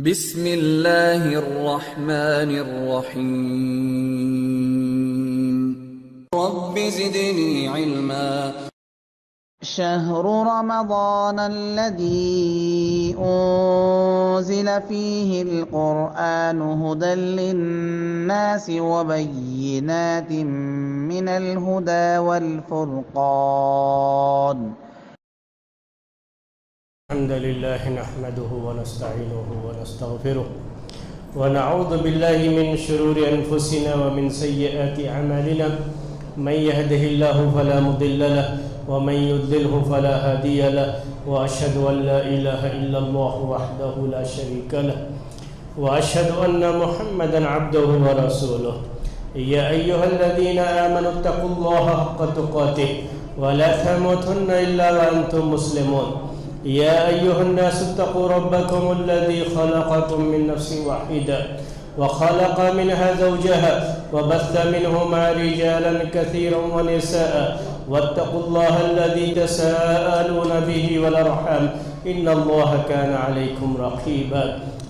بسم اللہ الرحمن الرحیم رب زدنی علما شهر رمضان الذي أنزل فيه القرآن هدى للناس وبينات من الهدى والفرقان الحمد لله نحمده ونستعينه ونستغفره ونعوذ بالله من شرور أنفسنا ومن سيئات أعمالنا من يهده الله فلا مضل له ومن يضلله فلا هادي له وأشهد أن لا إله إلا الله وحده لا شريك له وأشهد أن محمدا عبده ورسوله يا أيها الذين آمنوا اتقوا الله حق تقاته ولا تموتن إلا وأنتم مسلمون يا أيها الناس اتقوا ربكم الذي خلقكم من نفس واحدة وخلق منها زوجها وبث منهما رجالا كثيرا ونساء واتقوا الله الذي تساءلون به والأرحام إن الله كان عليكم رقيبا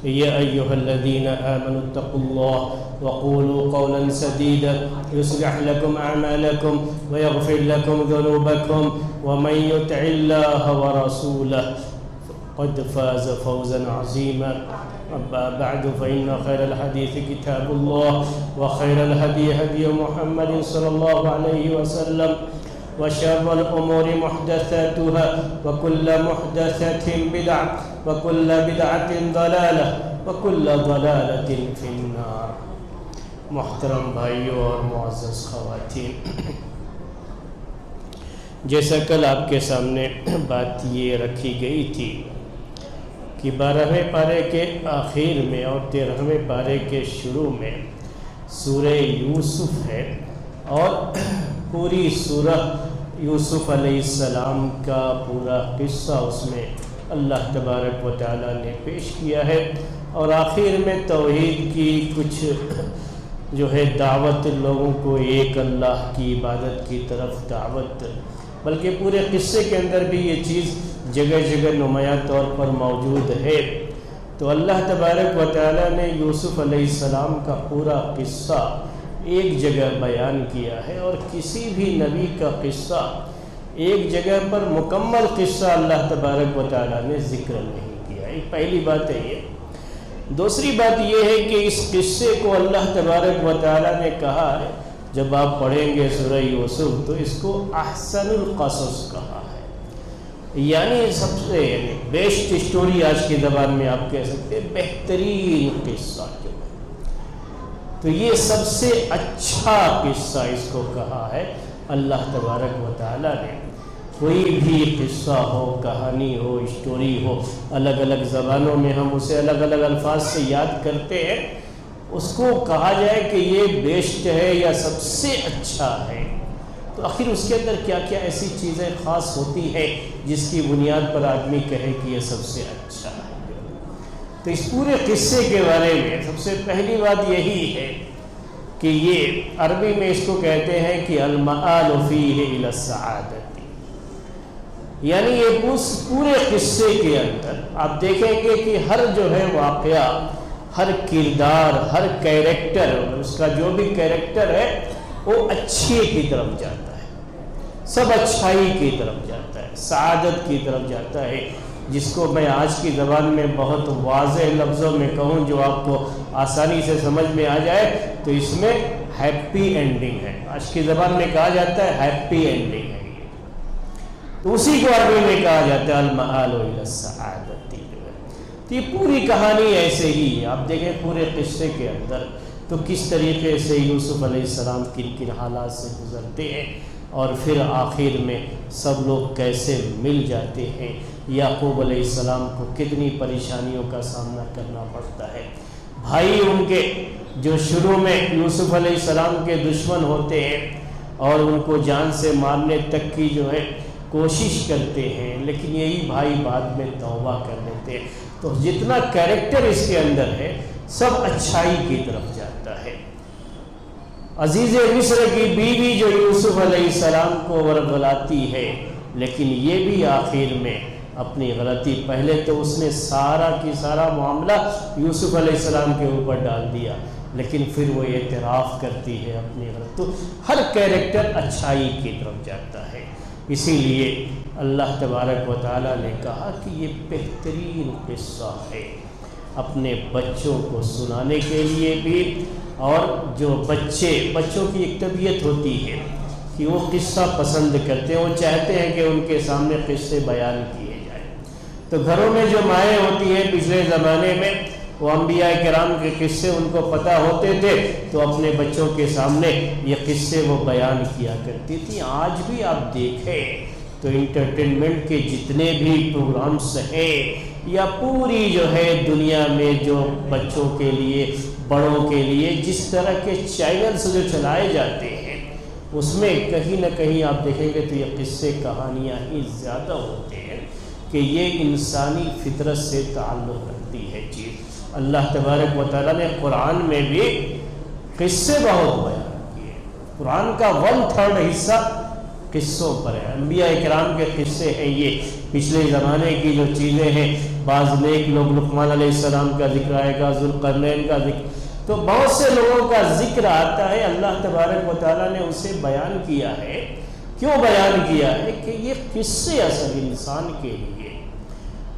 يا أيها الذين آمنوا اتقوا الله وقولوا قولا سديدا يصلح لكم أعمالكم ويغفر لكم ذنوبكم ومن يطع الله ورسوله قد فاز فوزا عظيما أما بعد فإن خير الحديث كتاب الله وخير الهدي هدي محمد صلى الله عليه وسلم وشر الأمور محدثاتها وكل محدثة بدعة وكل بدعة ضلالة وكل ضلالة في النار. محترم بھائیوں اور معزز خواتین، جیسا کل آپ کے سامنے بات یہ رکھی گئی تھی کہ 12ویں پارے کے آخر میں اور 13ویں پارے کے شروع میں سورہ یوسف ہے، اور پوری سورہ یوسف علیہ السلام کا پورا قصہ اس میں اللہ تبارک و تعالیٰ نے پیش کیا ہے، اور آخر میں توحید کی کچھ جو ہے دعوت، لوگوں کو ایک اللہ کی عبادت کی طرف دعوت، بلکہ پورے قصے کے اندر بھی یہ چیز جگہ جگہ نمایاں طور پر موجود ہے۔ تو اللہ تبارک و تعالیٰ نے یوسف علیہ السلام کا پورا قصہ ایک جگہ بیان کیا ہے، اور کسی بھی نبی کا قصہ ایک جگہ پر مکمل قصہ اللہ تبارک و تعالیٰ نے ذکر نہیں کیا۔ ایک پہلی بات ہے یہ۔ دوسری بات یہ ہے کہ اس قصے کو اللہ تبارک و تعالیٰ نے کہا ہے، جب آپ پڑھیں گے سورہ یوسف تو اس کو احسن القصص کہا ہے، یعنی سب سے بیسٹ اسٹوری آج کی زبان میں آپ کہہ سکتے ہیں، بہترین قصہ جو ہے، تو یہ سب سے اچھا قصہ اس کو کہا ہے اللہ تبارک و تعالیٰ نے۔ کوئی بھی قصہ ہو، کہانی ہو، اسٹوری ہو، الگ الگ زبانوں میں ہم اسے الگ الگ الفاظ سے یاد کرتے ہیں، اس کو کہا جائے کہ یہ بیسٹ ہے یا سب سے اچھا ہے، تو آخر اس کے اندر کیا کیا ایسی چیزیں خاص ہوتی ہیں جس کی بنیاد پر آدمی کہے کہ یہ سب سے اچھا ہے۔ تو اس پورے قصے کے بارے میں سب سے پہلی بات یہی ہے کہ یہ عربی میں اس کو کہتے ہیں کہ المآل فیہ الی السعادۃ، یعنی یہ پورے قصے کے اندر آپ دیکھیں گے کہ ہر جو ہے واقعہ، ہر کردار، ہر کیریکٹر، اس کا جو بھی کیریکٹر ہے وہ اچھے کی طرف جاتا ہے، سب اچھائی کی طرف جاتا ہے، سعادت کی طرف جاتا ہے، جس کو میں آج کی زبان میں بہت واضح لفظوں میں کہوں جو آپ کو آسانی سے سمجھ میں آ جائے تو اس میں ہیپی اینڈنگ ہے، آج کی زبان میں کہا جاتا ہے ہیپی اینڈنگ ہے، تو اسی کو عربی میں کہا جاتا ہے المآل الی السعادۃ۔ تو یہ پوری کہانی ایسے ہی ہے، آپ دیکھیں پورے قصے کے اندر تو کس طریقے سے یوسف علیہ السلام کن کن حالات سے گزرتے ہیں، اور پھر آخر میں سب لوگ کیسے مل جاتے ہیں، یعقوب علیہ السلام کو کتنی پریشانیوں کا سامنا کرنا پڑتا ہے، بھائی ان کے جو شروع میں یوسف علیہ السلام کے دشمن ہوتے ہیں اور ان کو جان سے مارنے تک کی جو ہے کوشش کرتے ہیں، لیکن یہی بھائی بعد میں توبہ کر لیتے ہیں۔ تو جتنا کیریکٹر اس کے اندر ہے سب اچھائی کی طرف جاتا ہے۔ عزیز مصر کی بیوی جو یوسف علیہ السلام کو ورغلاتی ہے، لیکن یہ بھی آخر میں اپنی غلطی، پہلے تو اس نے سارا کی سارا معاملہ یوسف علیہ السلام کے اوپر ڈال دیا، لیکن پھر وہ اعتراف کرتی ہے اپنی غلط۔ تو ہر کیریکٹر اچھائی کی طرف جاتا ہے، اسی لیے اللہ تبارک و تعالیٰ نے کہا کہ یہ بہترین قصہ ہے اپنے بچوں کو سنانے کے لیے بھی، اور جو بچوں کی ایک طبیعت ہوتی ہے کہ وہ قصہ پسند کرتے ہیں، وہ چاہتے ہیں کہ ان کے سامنے قصے بیان کیے جائیں۔ تو گھروں میں جو مائیں ہوتی ہیں پچھلے زمانے میں، وہ انبیاء کرام کے قصے ان کو پتہ ہوتے تھے تو اپنے بچوں کے سامنے یہ قصے وہ بیان کیا کرتی تھی۔ آج بھی آپ دیکھیں تو انٹرٹینمنٹ کے جتنے بھی پروگرامز ہیں یا پوری جو ہے دنیا میں جو بچوں کے لیے بڑوں کے لیے جس طرح کے چینلز جو چلائے جاتے ہیں، اس میں کہیں نہ کہیں آپ دیکھیں گے تو یہ قصے کہانیاں ہی زیادہ ہوتے ہیں کہ یہ انسانی فطرت سے تعلق رکھتی ہے چیز۔ اللہ تبارک و تعالیٰ نے قرآن میں بھی قصے بہت بیان کیے، قرآن کا 1/3 حصہ قصوں پر ہے، انبیاء کرام کے قصے ہیں یہ، پچھلے زمانے کی جو چیزیں ہیں، بعض نیک لوگ، لقمان علیہ السلام کا ذکر آئے گا، ذوالقرنین کا ذکر، تو بہت سے لوگوں کا ذکر آتا ہے، اللہ تبارک و تعالیٰ نے اسے بیان کیا ہے۔ کیوں بیان کیا ہے؟ کہ یہ قصے اصل انسان کے لیے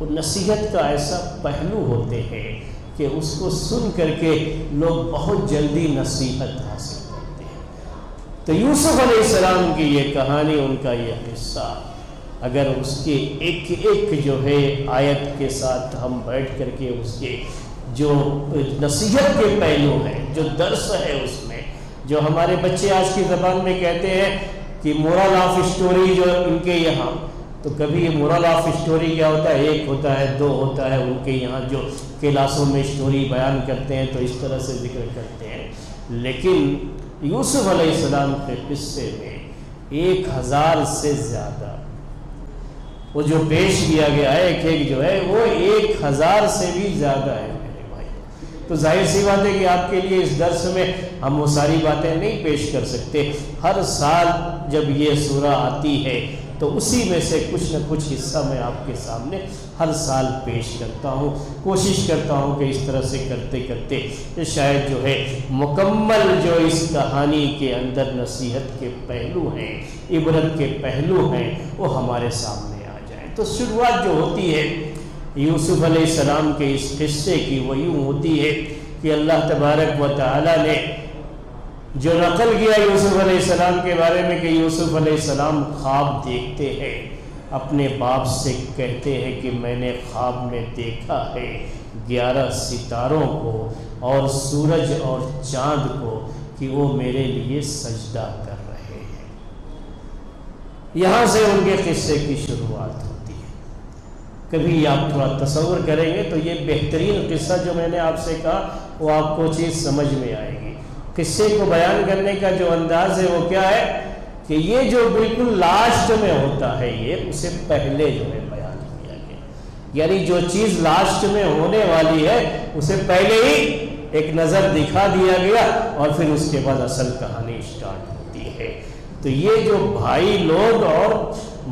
وہ نصیحت کا ایسا پہلو ہوتے ہیں کہ اس کو سن کر کے لوگ بہت جلدی نصیحت حاصل کرتے ہیں۔ تو یوسف علیہ السلام کی یہ کہانی، ان کا یہ قصہ، اگر اس کے ایک ایک جو ہے آیت کے ساتھ ہم بیٹھ کر کے اس کے جو نصیحت کے پہلو ہیں، جو درس ہے اس میں، جو ہمارے بچے آج کی زبان میں کہتے ہیں کہ مورل آف اسٹوری جو ان کے یہاں، تو کبھی یہ مورل آف اسٹوری کیا ہوتا ہے؟ 1 ہوتا ہے، 2 ہوتا ہے، ان کے یہاں جو کلاسوں میں اسٹوری بیان کرتے ہیں تو اس طرح سے ذکر کرتے ہیں، لیکن یوسف علیہ السلام کے قصے میں 1000 سے زیادہ وہ جو پیش کیا گیا ہے، ایک جو ہے وہ 1000 سے بھی زیادہ ہے میرے بھائی۔ تو ظاہر سی بات ہے کہ آپ کے لیے اس درس میں ہم وہ ساری باتیں نہیں پیش کر سکتے۔ ہر سال جب یہ سورہ آتی ہے تو اسی میں سے کچھ نہ کچھ حصہ میں آپ کے سامنے ہر سال پیش کرتا ہوں، کوشش کرتا ہوں کہ اس طرح سے کرتے کرتے شاید جو ہے مکمل جو اس کہانی کے اندر نصیحت کے پہلو ہیں، عبرت کے پہلو ہیں، وہ ہمارے سامنے آ جائیں۔ تو شروعات جو ہوتی ہے یوسف علیہ السلام کے اس قصے کی وہ یوں ہوتی ہے کہ اللہ تبارک و تعالیٰ نے جو نقل کیا یوسف علیہ السلام کے بارے میں کہ یوسف علیہ السلام خواب دیکھتے ہیں، اپنے باپ سے کہتے ہیں کہ میں نے خواب میں دیکھا ہے 11 ستاروں کو اور سورج اور چاند کو کہ وہ میرے لیے سجدہ کر رہے ہیں۔ یہاں سے ان کے قصے کی شروعات ہوتی ہے۔ کبھی آپ تھوڑا تصور کریں گے تو یہ بہترین قصہ جو میں نے آپ سے کہا وہ آپ کو چیز سمجھ میں آئے گی۔ قصے کو بیان کرنے کا جو انداز ہے وہ کیا ہے کہ یہ جو بالکل لاسٹ میں ہوتا ہے یہ اسے پہلے جو ہے بیان کیا گیا، یعنی جو چیز لاسٹ میں ہونے والی ہے اسے پہلے ہی ایک نظر دکھا دیا گیا اور پھر اس کے بعد اصل کہانی اسٹارٹ ہوتی ہے۔ تو یہ جو بھائی لوگ اور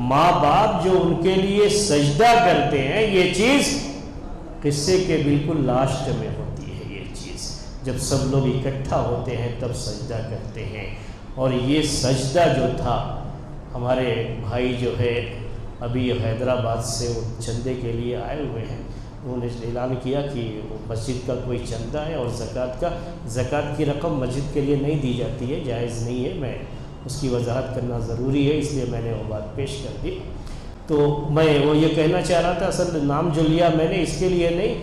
ماں باپ جو ان کے لیے سجدہ کرتے ہیں، یہ چیز قصے کے بالکل لاسٹ میں ہوتی ہے۔ یہ چیز جب سب لوگ اکٹھا ہوتے ہیں تب سجدہ کرتے ہیں، اور یہ سجدہ جو تھا ہمارے بھائی جو ہے ابھی حیدرآباد سے وہ چندے کے لیے آئے ہوئے ہیں، انہوں نے اعلان کیا کہ مسجد کا کوئی چندہ ہے اور زکوٰۃ کی رقم مسجد کے لیے نہیں دی جاتی ہے، جائز نہیں ہے، میں اس کی وضاحت کرنا ضروری ہے اس لیے میں نے وہ بات پیش کر دی۔ تو میں وہ یہ کہنا چاہ رہا تھا، اصل نام جو لیا میں نے اس کے لیے نہیں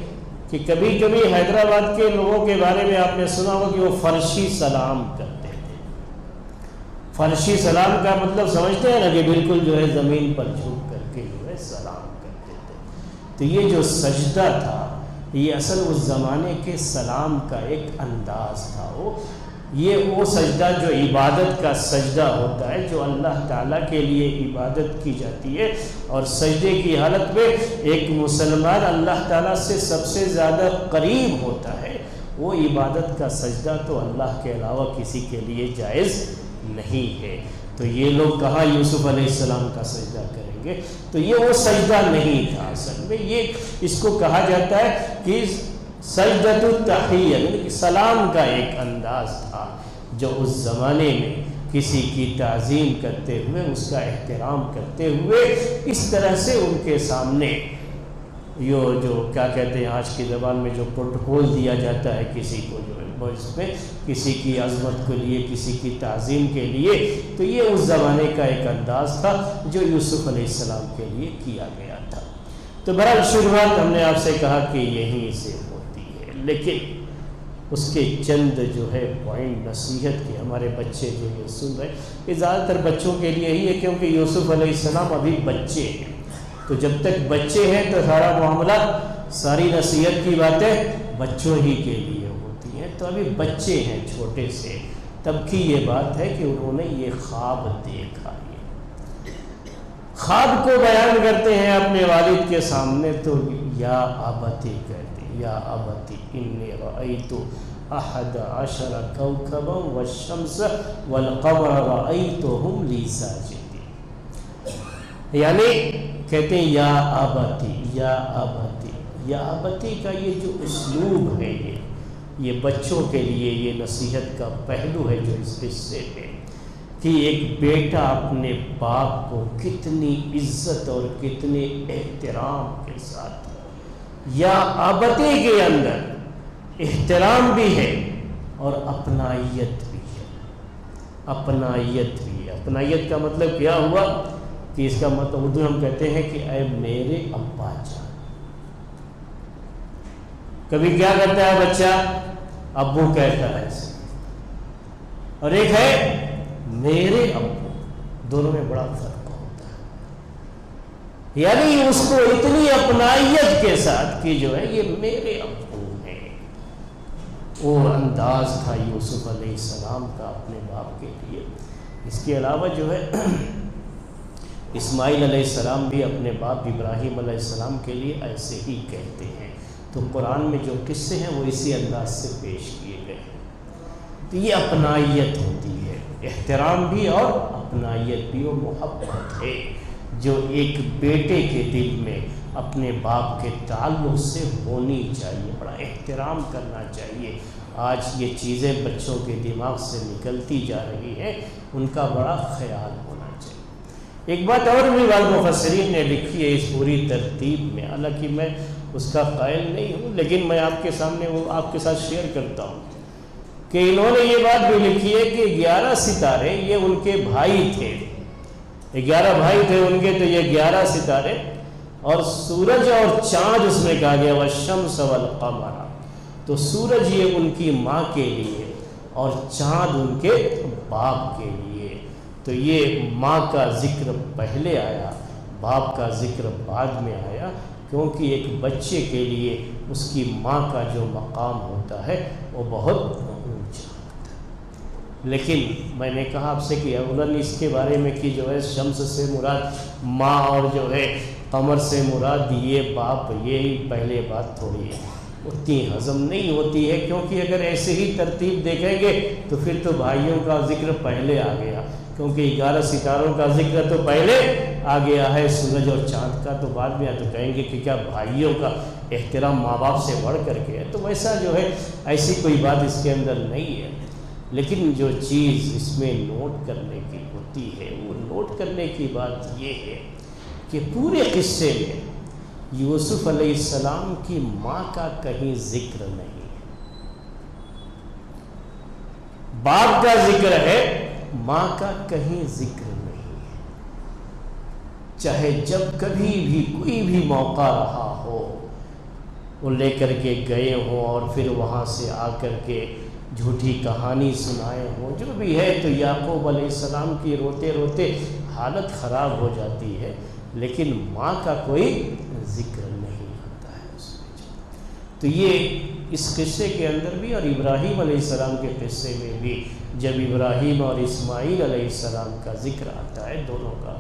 کہ کبھی کبھی حیدرآباد کے لوگوں کے بارے میں آپ نے سنا ہو کہ وہ فرشی سلام کرتے تھے۔ فرشی سلام کا مطلب سمجھتے ہیں نا کہ بالکل جو ہے زمین پر جھک کر کے جو ہے سلام کرتے تھے۔ تو یہ جو سجدہ تھا یہ اصل اس زمانے کے سلام کا ایک انداز تھا۔ وہ سجدہ جو عبادت کا سجدہ ہوتا ہے، جو اللہ تعالیٰ کے لیے عبادت کی جاتی ہے، اور سجدے کی حالت میں ایک مسلمان اللہ تعالیٰ سے سب سے زیادہ قریب ہوتا ہے، وہ عبادت کا سجدہ تو اللہ کے علاوہ کسی کے لیے جائز نہیں ہے۔ تو یہ لوگ کہاں یوسف علیہ السلام کا سجدہ کریں گے؟ گے. تو یہ وہ سجدہ نہیں تھا. اصل میں یہ اس کو کہا جاتا ہے کہ سجدۃ التحیہ، یعنی کہ سلام کا ایک انداز تھا جو اس زمانے میں کسی کی تعظیم کرتے ہوئے، اس کا احترام کرتے ہوئے اس طرح سے ان کے سامنے یہ جو کیا کہتے ہیں آج کی زبان میں جو پروٹوکول دیا جاتا ہے کسی کو، جو ہے وہ اس میں کسی کی عظمت کے لیے، کسی کی تعظیم کے لیے، تو یہ اس زمانے کا ایک انداز تھا جو یوسف علیہ السلام کے لیے کیا گیا تھا. تو بہرحال شروعات ہم نے آپ سے کہا کہ یہیں سے ہوتی ہے، لیکن اس کے چند جو ہے پوائنٹ نصیحت کے ہمارے بچے جو یہ سن رہے ہیں، یہ زیادہ تر بچوں کے لیے ہی ہے، کیونکہ یوسف علیہ السلام ابھی بچے ہیں. تو جب تک بچے ہیں تو سارا معاملہ، ساری نصیحت کی باتیں بچوں ہی کے لیے ہوتی ہیں. تو ابھی بچے ہیں چھوٹے سے، تب کی یہ بات ہے کہ انہوں نے یہ خواب دیکھا. خواب کو بیان کرتے ہیں اپنے والد کے سامنے تو یا ابتی کہتے ہیں، یا ابتی انی رأیت 11 کوکبا والشمس والقمر رأیتهم لی ساجدین. یعنی کہتے ہیں یا ابتی، یا ابتی. یا ابتی کا یہ جو اسلوب ہے، یہ بچوں کے لیے یہ نصیحت کا پہلو ہے جو اس حصے میں، کہ ایک بیٹا اپنے باپ کو کتنی عزت اور کتنے احترام کے ساتھ، یا ابتی کے اندر احترام بھی ہے اور اپنائیت بھی ہے. اپنائیت بھی ہے. اپنائیت کا مطلب کیا ہوا کہ اس کا مطلب اردو ہم کہتے ہیں کہ اے میرے ابا جان. کبھی کیا کرتا ہے بچہ، ابو کہتا ہے اسے، اور ایک ہے میرے ابو. دونوں میں بڑا فرق ہوتا ہے. یعنی اس کو اتنی اپنائیت کے ساتھ کہ جو ہے یہ میرے ابو ہیں. وہ انداز تھا یوسف علیہ السلام کا اپنے باپ کے لیے. اس کے علاوہ جو ہے اسماعیل علیہ السلام بھی اپنے باپ ابراہیم علیہ السلام کے لیے ایسے ہی کہتے ہیں. تو قرآن میں جو قصے ہیں وہ اسی انداز سے پیش کیے گئے ہیں. تو یہ اپنائیت ہوتی ہے، احترام بھی اور اپنائیت بھی، اور محبت ہے جو ایک بیٹے کے دل میں اپنے باپ کے تعلق سے ہونی چاہیے. بڑا احترام کرنا چاہیے. آج یہ چیزیں بچوں کے دماغ سے نکلتی جا رہی ہیں، ان کا بڑا خیال ہونا چاہیے. ایک بات اور بھی بعض مفسرین نے لکھی ہے اس پوری ترتیب میں، حالانکہ میں اس کا قائل نہیں ہوں، لیکن میں آپ کے سامنے وہ آپ کے ساتھ شیئر کرتا ہوں کہ انہوں نے یہ بات بھی لکھی ہے کہ 11 ستارے یہ ان کے بھائی تھے. 11 بھائی تھے ان کے، تو یہ 11 ستارے اور سورج اور چاند اس میں کہا گیا والشمس والقمر. تو سورج یہ ان کی ماں کے لیے اور چاند ان کے باپ کے لیے. تو یہ ماں کا ذکر پہلے آیا، باپ کا ذکر بعد میں آیا، کیونکہ ایک بچے کے لیے اس کی ماں کا جو مقام ہوتا ہے وہ بہت اونچا ہوتا ہے. لیکن میں نے کہا آپ سے کہ اولاً اس کے بارے میں کہ جو ہے شمس سے مراد ماں اور جو ہے قمر سے مراد یہ باپ، یہی پہلے بات تھوڑی ہے، اتنی ہضم نہیں ہوتی ہے. کیونکہ اگر ایسے ہی ترتیب دیکھیں گے تو پھر تو بھائیوں کا ذکر پہلے آ گیا، کیونکہ 11 ستاروں کا ذکر تو پہلے آ گیا ہے، سورج اور چاند کا تو بعد میں. تو کہیں گے کہ کیا بھائیوں کا احترام ماں باپ سے بڑھ کر کے ہے؟ تو ویسا جو ہے ایسی کوئی بات اس کے اندر نہیں ہے. لیکن جو چیز اس میں نوٹ کرنے کی ہوتی ہے، وہ نوٹ کرنے کی بات یہ ہے کہ پورے قصے میں یوسف علیہ السلام کی ماں کا کہیں ذکر نہیں ہے. باپ کا ذکر ہے، ماں کا کہیں ذکر نہیں ہے. چاہے جب کبھی بھی کوئی بھی موقع رہا ہو، وہ لے کر کے گئے ہوں اور پھر وہاں سے آ کر کے جھوٹی کہانی سنائے ہوں، جو بھی ہے، تو یعقوب علیہ السلام کی روتے روتے حالت خراب ہو جاتی ہے، لیکن ماں کا کوئی ذکر نہیں ہوتا ہے اس میں. تو یہ اس قصے کے اندر بھی اور ابراہیم علیہ السلام کے قصے میں بھی جب ابراہیم اور اسماعیل علیہ السلام کا ذکر آتا ہے دونوں کا،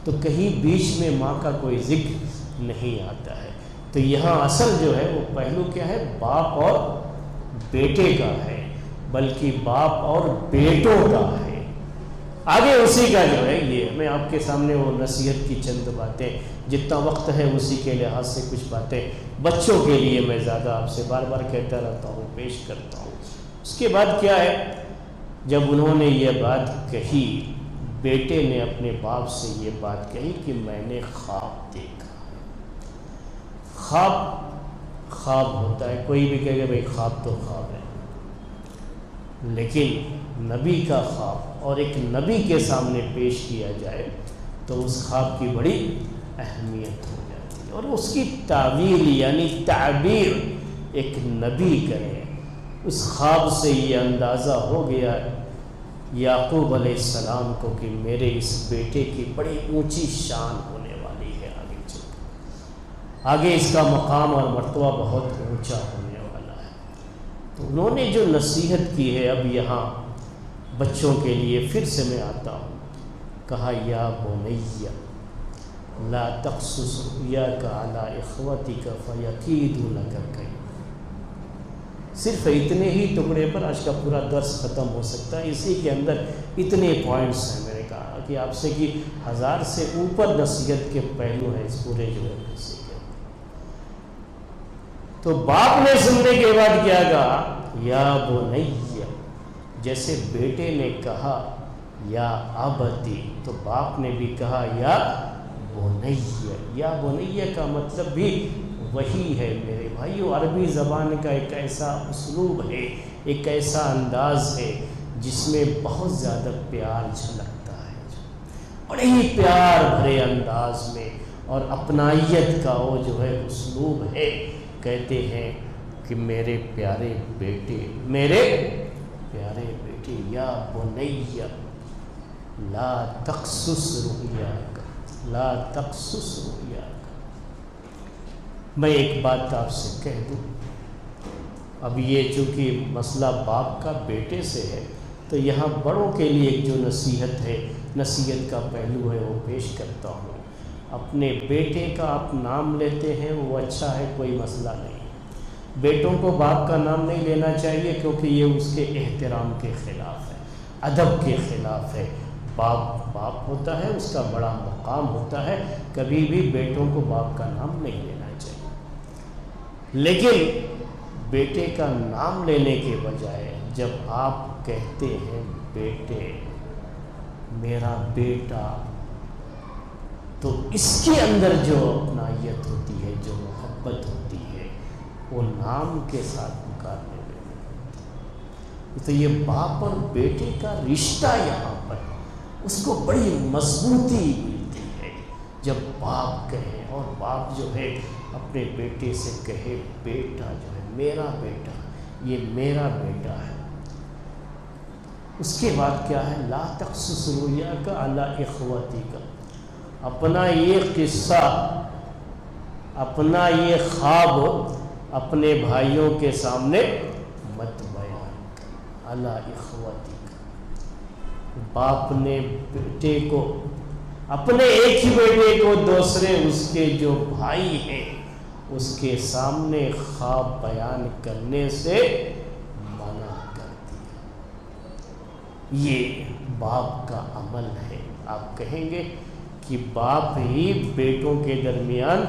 تو کہیں بیچ میں ماں کا کوئی ذکر نہیں آتا ہے. تو یہاں اصل جو ہے وہ پہلو کیا ہے، باپ اور بیٹے کا ہے، بلکہ باپ اور بیٹوں کا ہے. آگے اسی کا جو ہے یہ میں آپ کے سامنے وہ نصیحت کی چند باتیں، جتنا وقت ہے اسی کے لحاظ سے کچھ باتیں بچوں کے لیے میں زیادہ آپ سے بار بار کہتا رہتا ہوں، پیش کرتا ہوں۔ اس کے بعد کیا ہے، جب انہوں نے یہ بات کہی، بیٹے نے اپنے باپ سے یہ بات کہی کہ میں نے خواب دیکھا۔ خواب ہوتا ہے، کوئی بھی کہے گا بھائی خواب تو خواب ہے، لیکن نبی کا خواب اور ایک نبی کے سامنے پیش کیا جائے تو اس خواب کی بڑی اہمیت ہو جاتی ہے، اور اس کی تعویل یعنی تعبیر ایک نبی کرے۔ اس خواب سے یہ اندازہ ہو گیا یعقوب علیہ السلام کو کہ میرے اس بیٹے کی بڑی اونچی شان ہونے والی ہے، آگے چل کر آگے اس کا مقام اور مرتبہ بہت اونچا ہونے والا ہے۔ تو انہوں نے جو نصیحت کی ہے، اب یہاں بچوں کے لیے پھر سے میں آتا ہوں، کہا یا بنی لا تقصص رؤیاک علی اخوتک فیکیدوا لک کیدا۔ صرف اتنے ہی ٹکڑے پر آج کا پورا درس ختم ہو سکتا ہے، اسی کے اندر اتنے پوائنٹس ہیں۔ میں نے کہا کہ آپ سے کہ 1000 سے اوپر نصیحت کے پہلو ہیں اس پورے جو ہے کسی کے۔ تو باپ نے سننے کے بعد کیا کہا، یا بنی، جیسے بیٹے نے کہا یا ابتی، تو باپ نے بھی کہا یا بنی۔ یا بنی کا مطلب بھی وہی ہے میرے بھائیو، عربی زبان کا ایک ایسا اسلوب ہے، ایک ایسا انداز ہے جس میں بہت زیادہ پیار جھلکتا ہے، بڑے ہی پیار بھرے انداز میں، اور اپنائیت کا وہ جو ہے اسلوب ہے۔ کہتے ہیں کہ میرے پیارے بیٹے، میرے پیارے بیٹے، یا بنی لا تقصص رؤیاک، لا تقصص رؤیاک۔ میں ایک بات آپ سے کہہ دوں، اب یہ چونکہ مسئلہ باپ کا بیٹے سے ہے، تو یہاں بڑوں کے لیے ایک جو نصیحت ہے، نصیحت کا پہلو ہے، وہ پیش کرتا ہوں۔ اپنے بیٹے کا آپ نام لیتے ہیں وہ اچھا ہے، کوئی مسئلہ نہیں۔ بیٹوں کو باپ کا نام نہیں لینا چاہیے، کیونکہ یہ اس کے احترام کے خلاف ہے، ادب کے خلاف ہے۔ باپ ہوتا ہے، اس کا بڑا مقام ہوتا ہے، کبھی بھی بیٹوں کو باپ کا نام نہیں لینا چاہیے۔ لیکن بیٹے کا نام لینے کے بجائے جب آپ کہتے ہیں بیٹے، میرا بیٹا، تو اس کے اندر جو اپنائیت ہوتی ہے، جو محبت ہوتی ہے، وہ نام کے ساتھ پکارنے میں ہوتی ہے۔ تو یہ باپ اور بیٹے کا رشتہ یہاں پر اس کو بڑی مضبوطی ملتی ہے جب باپ کہیں، اور باپ جو ہے اپنے بیٹے سے کہے بیٹا جو ہے میرا بیٹا، یہ میرا بیٹا ہے۔ اس کے بعد کیا ہے، لا تقصص رؤیاک علی اخوتک، اپنا یہ قصہ، اپنا یہ خواب اپنے بھائیوں کے سامنے مت بیان کر، علی اخوتک۔ باپ نے بیٹے کو، اپنے ایک ہی بیٹے کو دوسرے اس کے جو بھائی ہیں اس کے سامنے خواب بیان کرنے سے منع کر دیا۔ یہ باپ کا عمل ہے۔ آپ کہیں گے کہ باپ ہی بیٹوں کے درمیان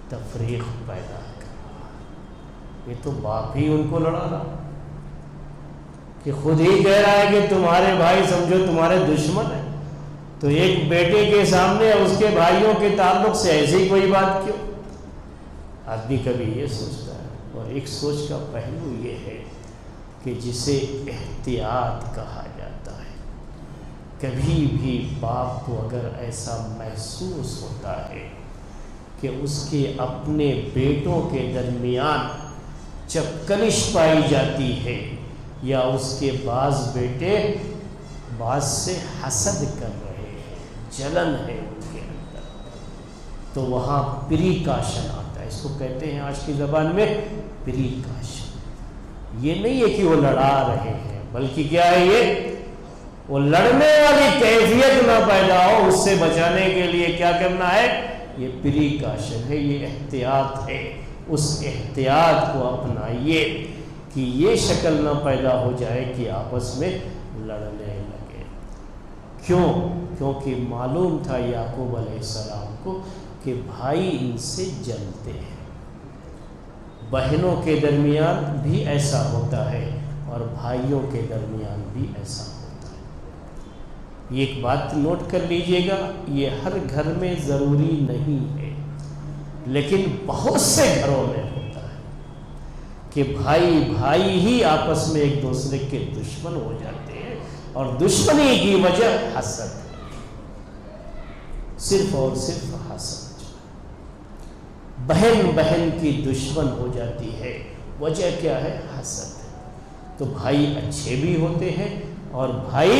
تفریق پیدا کر رہا ہے، یہ تو باپ ہی ان کو لڑا رہا، کہ خود ہی کہہ رہا ہے کہ تمہارے بھائی سمجھو تمہارے دشمن ہیں، تو ایک بیٹے کے سامنے اس کے بھائیوں کے تعلق سے ایسی کوئی بات کیوں؟ آدمی کبھی یہ سوچتا ہے، اور ایک سوچ کا پہلو یہ ہے کہ جسے احتیاط کہا جاتا ہے۔ کبھی بھی باپ کو اگر ایسا محسوس ہوتا ہے کہ اس کے اپنے بیٹوں کے درمیان جب کلش پائی جاتی ہے، یا اس کے بعض بیٹے بعض سے حسد کر رہے ہیں، جلن ہے ان کے اندر، تو وہاں پریکاشن آتا ہے۔ اس کو کہتے ہیں آج کی زبان میں پریکاشن۔ یہ نہیں ہے کہ وہ لڑا رہے ہیں، بلکہ کیا ہے، یہ وہ لڑنے والی کیفیت نہ پیدا ہو، اس سے بچانے کے لیے کیا کرنا ہے، یہ پریکاشن ہے، یہ احتیاط ہے۔ اس احتیاط کو اپنائیے کہ یہ شکل نہ پیدا ہو جائے کہ آپس میں لڑنے لگے۔ کیوں؟ کیونکہ معلوم تھا یعقوب علیہ السلام کو کہ بھائی ان سے جلتے ہیں. بہنوں کے درمیان بھی ایسا ہوتا ہے اور بھائیوں کے درمیان بھی ایسا ہوتا ہے. یہ ایک بات نوٹ کر لیجئے گا، یہ ہر گھر میں ضروری نہیں ہے، لیکن بہت سے گھروں میں ہوتا ہے کہ بھائی بھائی ہی آپس میں ایک دوسرے کے دشمن ہو جاتے ہیں، اور دشمنی کی وجہ حسد ہے، صرف اور صرف حسد. بہن بہن کی دشمن ہو جاتی ہے، وجہ کیا ہے؟ حسد ہے. تو بھائی اچھے بھی ہوتے ہیں اور بھائی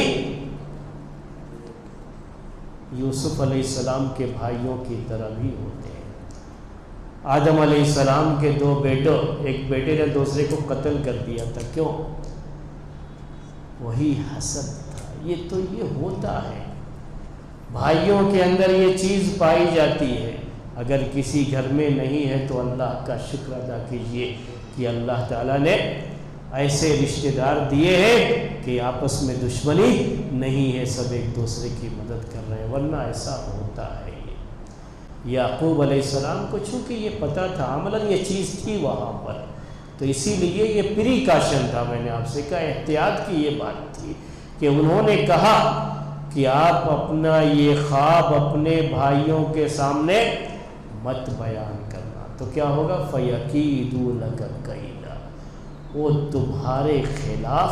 یوسف علیہ السلام کے بھائیوں کی طرح بھی ہوتے ہیں. آدم علیہ السلام کے 2 بیٹوں، ایک بیٹے نے دوسرے کو قتل کر دیا تھا. کیوں؟ وہی حسد تھا. یہ ہوتا ہے، بھائیوں کے اندر یہ چیز پائی جاتی ہے. اگر کسی گھر میں نہیں ہے تو اللہ کا شکر ادا کیجئے کہ اللہ تعالیٰ نے ایسے رشتہ دار دیے ہیں کہ آپس میں دشمنی نہیں ہے، سب ایک دوسرے کی مدد کر رہے ہیں، ورنہ ایسا ہوتا ہے. یعقوب علیہ السلام کو چونکہ یہ پتہ تھا، عملاً یہ چیز تھی وہاں پر، تو اسی لیے یہ پریکاشن تھا. میں نے آپ سے کہا احتیاط کی یہ بات تھی کہ انہوں نے کہا کہ آپ اپنا یہ خواب اپنے بھائیوں کے سامنے مت بیان کرنا، تو کیا ہوگا؟ فَيَكِيدُوا لَكَ كَيْدًا، وہ تمہارے خلاف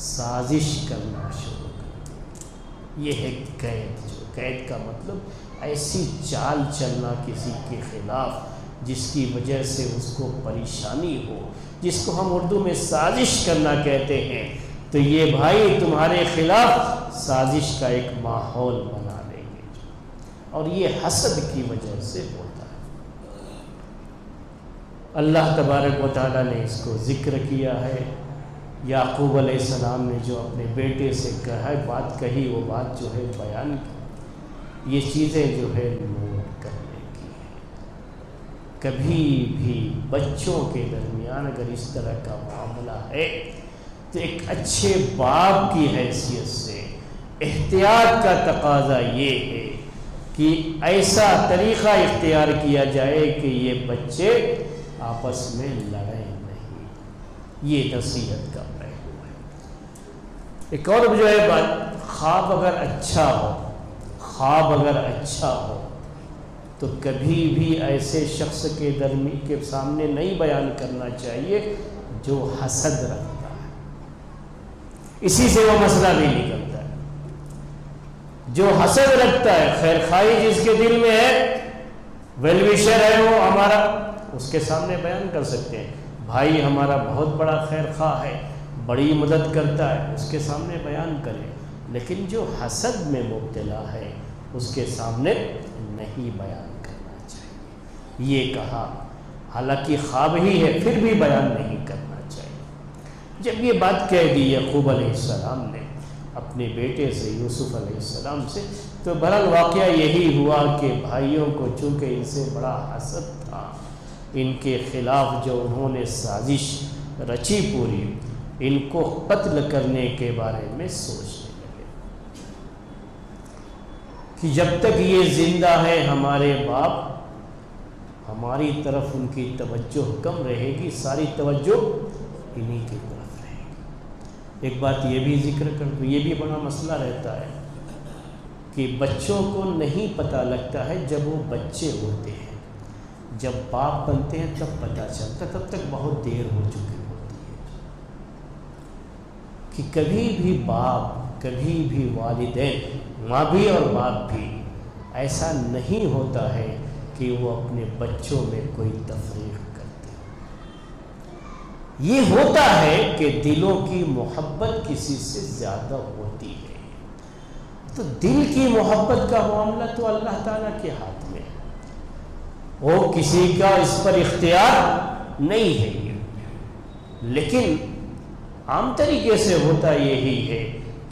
سازش کرنا شروع کر دیں. یہ ہے قید. جو قید کا مطلب ایسی چال چلنا کسی کے خلاف جس کی وجہ سے اس کو پریشانی ہو، جس کو ہم اردو میں سازش کرنا کہتے ہیں. تو یہ بھائی تمہارے خلاف سازش کا ایک ماحول بنا دیں گے، اور یہ حسد کی وجہ سے ہوتا ہے. اللہ تبارک و تعالیٰ نے اس کو ذکر کیا ہے. یعقوب علیہ السلام نے جو اپنے بیٹے سے بات کہی، وہ بات جو ہے بیان کی. یہ چیزیں جو ہے نوٹ کرنے کی ہیں. کبھی بھی بچوں کے درمیان اگر اس طرح کا معاملہ ہے تو ایک اچھے باپ کی حیثیت سے احتیاط کا تقاضا یہ ہے کہ ایسا طریقہ اختیار کیا جائے کہ یہ بچے آپس میں لڑیں نہیں. یہ نصیحت کا پہلو ہے. ایک اور جو ہے بات، خواب اگر اچھا ہو تو کبھی بھی ایسے شخص کے سامنے نہیں بیان کرنا چاہیے جو حسد رکھتا ہے. اسی سے وہ مسئلہ بھی نکلتا ہے. جو حسد رکھتا ہے، خیر خواہی جس کے دل میں ہے، ویل وشر ہے وہ ہمارا، اس کے سامنے بیان کر سکتے ہیں. بھائی ہمارا بہت بڑا خیر خواہ ہے، بڑی مدد کرتا ہے، اس کے سامنے بیان کریں. لیکن جو حسد میں مبتلا ہے اس کے سامنے نہیں بیان کرنا چاہیے. یہ کہا، حالانکہ خواب ہی ہے پھر بھی بیان نہیں کرنا چاہیے. جب یہ بات کہہ دی یعقوب علیہ السلام نے اپنے بیٹے سے، یوسف علیہ السلام سے، تو بہرحال واقعہ یہی ہوا کہ بھائیوں کو چونکہ ان سے بڑا حسد تھا، ان کے خلاف جو انہوں نے سازش رچی پوری، ان کو قتل کرنے کے بارے میں سوچنے لگے کہ جب تک یہ زندہ ہے ہمارے باپ، ہماری طرف ان کی توجہ کم رہے گی، ساری توجہ انہی کی طرف رہے گی. ایک بات یہ بھی ذکر کر دوں، یہ بھی بڑا مسئلہ رہتا ہے کہ بچوں کو نہیں پتہ لگتا ہے جب وہ بچے ہوتے ہیں. جب باپ بنتے ہیں تب پتہ چلتا، تب تک بہت دیر ہو چکی ہوتی ہے. کہ کبھی بھی باپ، کبھی بھی والدین، ماں بھی اور باپ بھی، ایسا نہیں ہوتا ہے کہ وہ اپنے بچوں میں کوئی تفریق کرتے. یہ ہوتا ہے کہ دلوں کی محبت کسی سے زیادہ ہوتی ہے. تو دل کی محبت کا معاملہ تو اللہ تعالیٰ کے ہاتھ میں ہے، وہ کسی کا اس پر اختیار نہیں ہے. لیکن عام طریقے سے ہوتا یہی ہے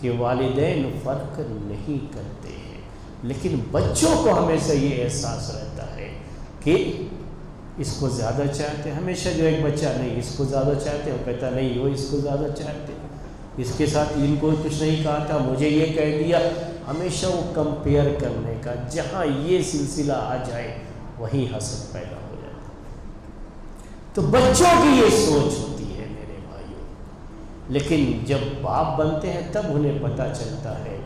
کہ والدین فرق نہیں کرتے ہیں، لیکن بچوں کو ہمیشہ یہ احساس رہتا ہے کہ اس کو زیادہ چاہتے ہیں. ہمیشہ جو ایک بچہ نہیں اس کو زیادہ چاہتے، وہ کہتا نہیں وہ اس کو زیادہ چاہتے. اس کے ساتھ ان کو کچھ نہیں کہا تھا، مجھے یہ کہہ دیا. ہمیشہ وہ کمپیئر کرنے کا، جہاں یہ سلسلہ آ جائے وہیں حسد پیدا ہو جاتا. تو بچوں کی یہ سوچ ہوتی ہے میرے بھائیوں. لیکن جب باپ بنتے ہیں تب انہیں پتہ چلتا ہے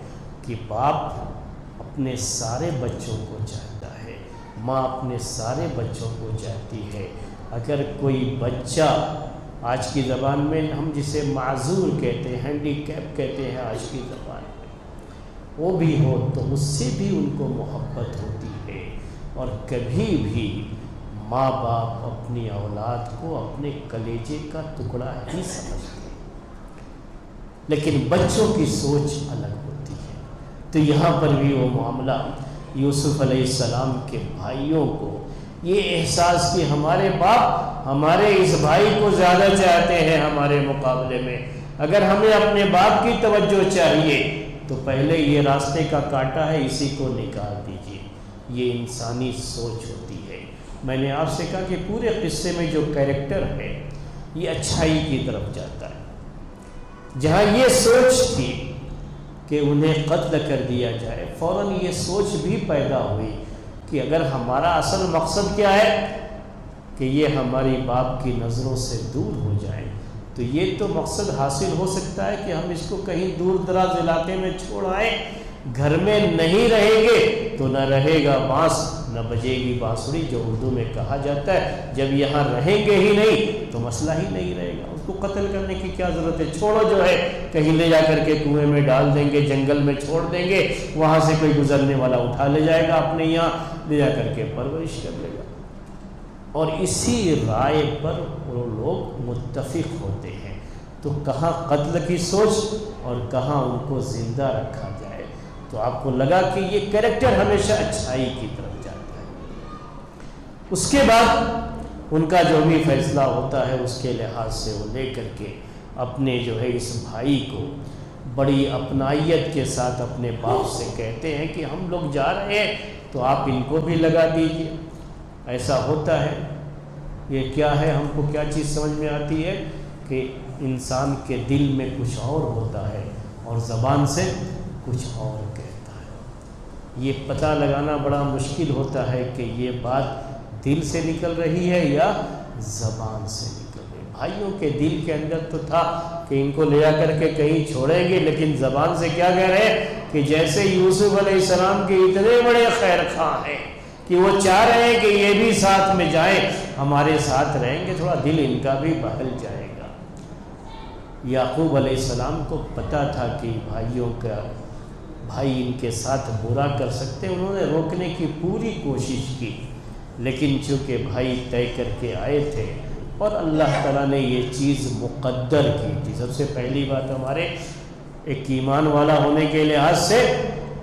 کہ باپ اپنے سارے بچوں کو چاہتا ہے، ماں اپنے سارے بچوں کو چاہتی ہے. اگر کوئی بچہ، آج کی زبان میں ہم جسے معذور کہتے ہیں، ہینڈی کیپ کہتے ہیں آج کی زبان میں، وہ بھی ہو تو اس سے بھی ان کو محبت ہوتی ہے. اور کبھی بھی ماں باپ اپنی اولاد کو اپنے کلیجے کا ٹکڑا ہی سمجھتے ہیں، لیکن بچوں کی سوچ الگ ہوتی ہے. تو یہاں پر بھی وہ معاملہ یوسف علیہ السلام کے بھائیوں کو یہ احساس کہ ہمارے باپ ہمارے اس بھائی کو زیادہ چاہتے ہیں ہمارے مقابلے میں، اگر ہمیں اپنے باپ کی توجہ چاہیے تو پہلے یہ راستے کا کانٹا ہے، اسی کو نکال دیجیے. یہ انسانی سوچ ہوتی ہے. میں نے آپ سے کہا کہ پورے قصے میں جو کیریکٹر ہے یہ اچھائی کی طرف جاتا ہے. جہاں یہ سوچ تھی کہ انہیں قتل کر دیا جائے، فوراً یہ سوچ بھی پیدا ہوئی کہ اگر ہمارا اصل مقصد کیا ہے کہ یہ ہماری باپ کی نظروں سے دور ہو جائیں، تو یہ تو مقصد حاصل ہو سکتا ہے کہ ہم اس کو کہیں دور دراز علاقے میں چھوڑ آئیں. گھر میں نہیں رہیں گے تو نہ رہے گا بانس نہ بجے گی بانسری، جو اردو میں کہا جاتا ہے. جب یہاں رہیں گے ہی نہیں تو مسئلہ ہی نہیں رہے گا. اس کو قتل کرنے کی کیا ضرورت ہے؟ چھوڑو، جو ہے کہیں لے جا کر کے کنویں میں ڈال دیں گے، جنگل میں چھوڑ دیں گے، وہاں سے کوئی گزرنے والا اٹھا لے جائے گا، اپنے یہاں لے جا کر کے پرورش کر لے گا. اور اسی رائے پر وہ لوگ متفق ہوتے ہیں. تو کہاں قتل کی سوچ اور کہاں ان کو زندہ رکھا جائے. تو آپ کو لگا کہ یہ کریکٹر ہمیشہ اچھائی کی طرف جاتا ہے. اس کے بعد ان کا جو بھی فیصلہ ہوتا ہے اس کے لحاظ سے وہ لے کر کے اپنے جو ہے اس بھائی کو بڑی اپنائیت کے ساتھ اپنے باپ سے کہتے ہیں کہ ہم لوگ جا رہے ہیں تو آپ ان کو بھی لگا دیجیے. ایسا ہوتا ہے. یہ کیا ہے؟ ہم کو کیا چیز سمجھ میں آتی ہے کہ انسان کے دل میں کچھ اور ہوتا ہے اور زبان سے کچھ اور کہتا ہے. یہ پتہ لگانا بڑا مشکل ہوتا ہے کہ یہ بات دل سے نکل رہی ہے یا زبان سے نکل رہی ہے. بھائیوں کے دل کے اندر تو تھا کہ ان کو لے جا کر کے کہیں چھوڑیں گے، لیکن زبان سے کیا کہہ رہے ہیں کہ جیسے یوسف علیہ السلام کے اتنے بڑے خیر خواہ ہیں کہ وہ چاہ رہے ہیں کہ یہ بھی ساتھ میں جائیں، ہمارے ساتھ رہیں گے، تھوڑا دل ان کا بھی بہل جائے گا. یعقوب علیہ السلام کو پتہ تھا کہ بھائی ان کے ساتھ برا کر سکتے، انہوں نے روکنے کی پوری کوشش کی، لیکن چونکہ بھائی طے کر کے آئے تھے اور اللہ تعالیٰ نے یہ چیز مقدر کی تھی. سب سے پہلی بات ہمارے ایک ایمان والا ہونے کے لحاظ سے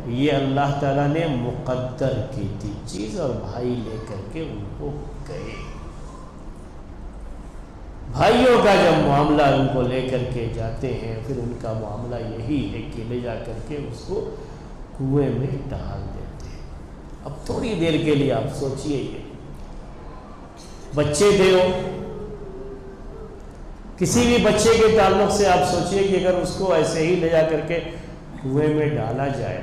یہ اللہ تعالیٰ نے مقدر کی تھی چیز، اور بھائی لے کر کے ان کو گئے. بھائیوں کا جب معاملہ ان کو لے کر کے جاتے ہیں، پھر ان کا معاملہ یہی ہے کہ لے جا کر کے اس کو کنویں میں ڈال دیتے ہیں. اب تھوڑی دیر کے لیے آپ سوچئے، یہ بچے تھے، وہ کسی بھی بچے کے تعلق سے آپ سوچئے کہ اگر اس کو ایسے ہی لے جا کر کے کنویں میں ڈالا جائے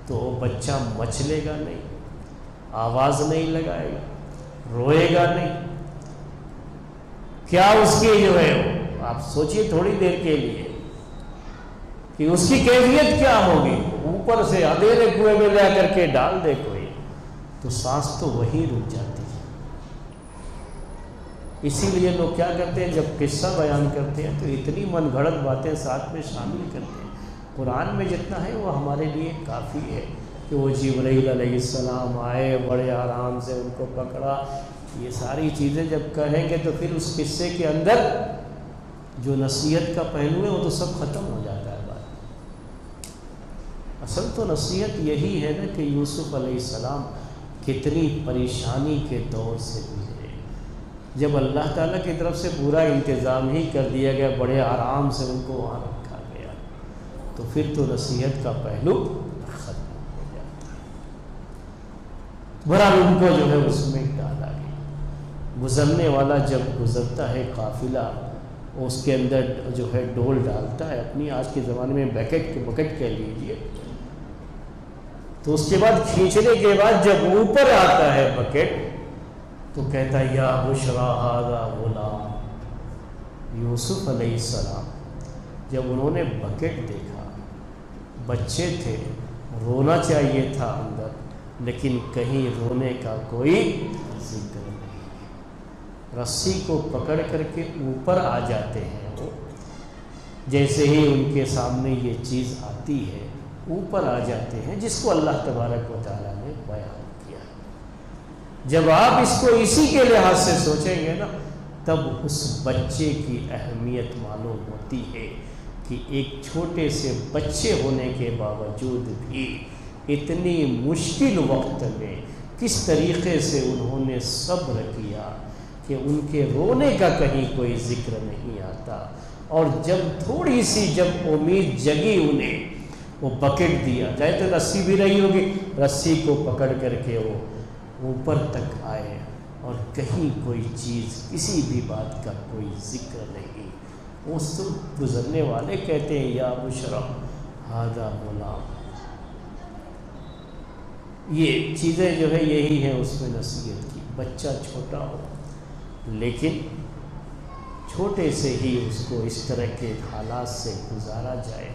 تو وہ بچہ مچلے گا نہیں، آواز نہیں لگائے گا، روئے گا نہیں. کیا اس کی جو ہے آپ سوچئے تھوڑی دیر کے لیے کہ اس کی کیفیت کیا ہوگی. اوپر سے اندھیرے کنویں میں لے کر کے ڈال دے کوئی تو سانس تو وہی رک جاتی ہے. اسی لیے لوگ کیا کرتے ہیں، جب قصہ بیان کرتے ہیں تو اتنی من گھڑت باتیں ساتھ میں شامل کرتے ہیں. قرآن میں جتنا ہے وہ ہمارے لیے کافی ہے کہ وہ جبرائیل علیہ السلام آئے، بڑے آرام سے ان کو پکڑا. یہ ساری چیزیں جب کہیں گے تو پھر اس قصے کے اندر جو نصیحت کا پہلو ہے وہ تو سب ختم ہو جاتا ہے. بات اصل تو نصیحت یہی ہے نا کہ یوسف علیہ السلام کتنی پریشانی کے دور سے گزرے. جب اللہ تعالیٰ کی طرف سے پورا انتظام ہی کر دیا گیا، بڑے آرام سے ان کو وہاں رکھا گیا، تو پھر تو نصیحت کا پہلو ختم ہو جاتا ہے. بہرحال ان کو جو ہے اس میں ڈالا گیا. گزرنے والا جب گزرتا ہے قافلہ اس کے اندر جو ہے ڈول ڈالتا ہے اپنی، آج کے زمانے میں بکٹ کہہ لیجیے، تو اس کے بعد کھینچنے کے بعد جب اوپر آتا ہے بکٹ تو کہتا ہے یا بشرا ھذا غلام، یوسف علیہ السلام جب انہوں نے بکٹ دیکھا، بچے تھے، رونا چاہیے تھا اندر، لیکن کہیں رونے کا کوئی ذکر نہیں، رسی کو پکڑ کر کے اوپر آ جاتے ہیں وہ، جیسے ہی ان کے سامنے یہ چیز آتی ہے اوپر آ جاتے ہیں، جس کو اللہ تبارک و تعالیٰ نے بیان کیا۔ جب آپ اس کو اسی کے لحاظ سے سوچیں گے نا، تب اس بچے کی اہمیت معلوم ہوتی ہے کہ ایک چھوٹے سے بچے ہونے کے باوجود بھی اتنی مشکل وقت میں کس طریقے سے انہوں نے صبر کیا کہ ان کے رونے کا کہیں کوئی ذکر نہیں آتا، اور جب تھوڑی سی جب امید جگی انہیں، وہ بکٹ دیا جائے تو رسی بھی رہی ہوگی، رسی کو پکڑ کر کے وہ اوپر تک آئے، اور کہیں کوئی چیز کسی بھی بات کا کوئی ذکر نہیں۔ اس گزرنے والے کہتے ہیں یا بشرا ھذا غلام۔ یہ چیزیں جو ہے یہی ہیں اس میں نصیحت کی، بچہ چھوٹا ہو لیکن چھوٹے سے ہی اس کو اس طرح کے حالات سے گزارا جائے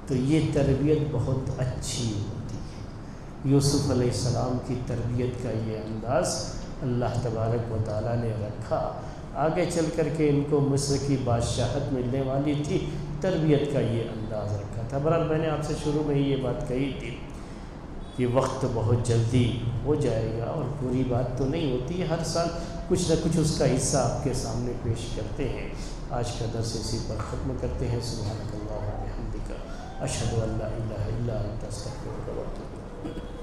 تو یہ تربیت بہت اچھی ہوتی ہے۔ یوسف علیہ السلام کی تربیت کا یہ انداز اللہ تبارک و تعالیٰ نے رکھا، آگے چل کر کے ان کو مصر کی بادشاہت ملنے والی تھی، تربیت کا یہ انداز رکھا تھا۔ بہرحال میں نے آپ سے شروع میں ہی یہ بات کہی تھی کہ وقت بہت جلدی ہو جائے گا، اور پوری بات تو نہیں ہوتی ہے، ہر سال کچھ نہ کچھ اس کا حصہ آپ کے سامنے پیش کرتے ہیں۔ آج کا درس اسی پر ختم کرتے ہیں۔ سبحانک اللہم و بحمدک، اشہد ان لا الہ الا انت، استغفرک و اتوب الیک۔